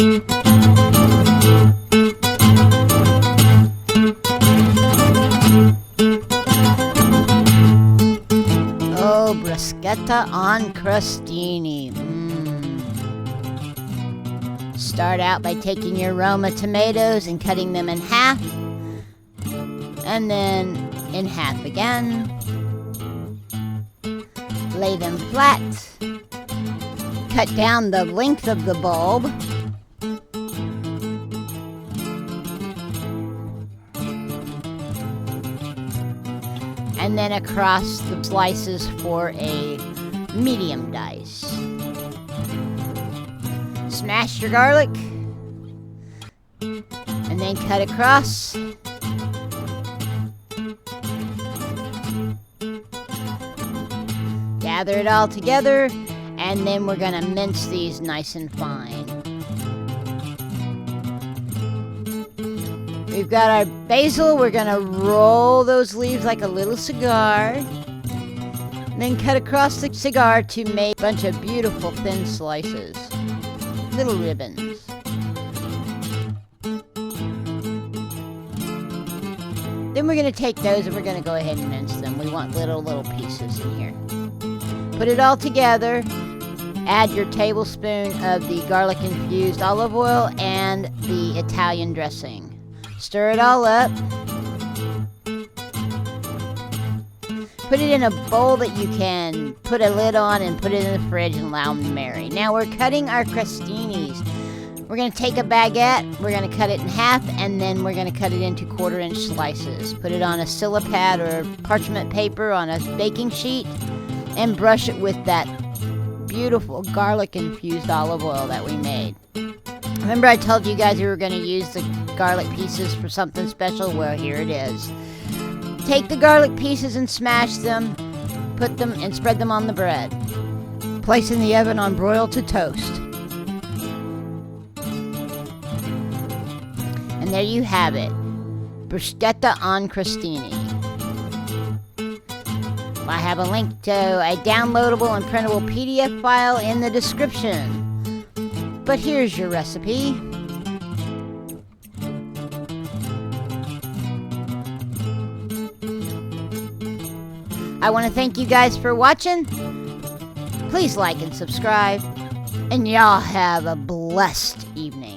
Oh, bruschetta on crostini. Start out by taking your Roma tomatoes and cutting them in half, and then in half again. Lay them flat. Cut down the length of the bulb. And then across the slices for a medium dice. Smash your garlic. And then cut across. Gather it all together, and then we're gonna mince these nice and fine. We've got our basil. We're gonna roll those leaves like a little cigar, and then cut across the cigar to make a bunch of beautiful thin slices, little ribbons. Then we're gonna take those and we're gonna go ahead and mince them. We want little pieces in here. Put it all together. Add your tablespoon of the garlic-infused olive oil and the Italian dressing. Stir it all up. Put it in a bowl that you can put a lid on and put it in the fridge and allow them to marinate. Now we're cutting our crostinis. We're going to take a baguette, we're going to cut it in half, and then we're going to cut it into 1/4-inch slices. Put it on a silipad or parchment paper on a baking sheet, and brush it with that beautiful garlic-infused olive oil that we made. Remember I told you guys we were going to use the garlic pieces for something special? Well, here it is. Take the garlic pieces and smash them, put them and spread them on the bread. Place in the oven on broil to toast. And there you have it. Bruschetta on crostini. I have a link to a downloadable and printable PDF file in the description. But here's your recipe. I want to thank you guys for watching. Please like and subscribe. And y'all have a blessed evening.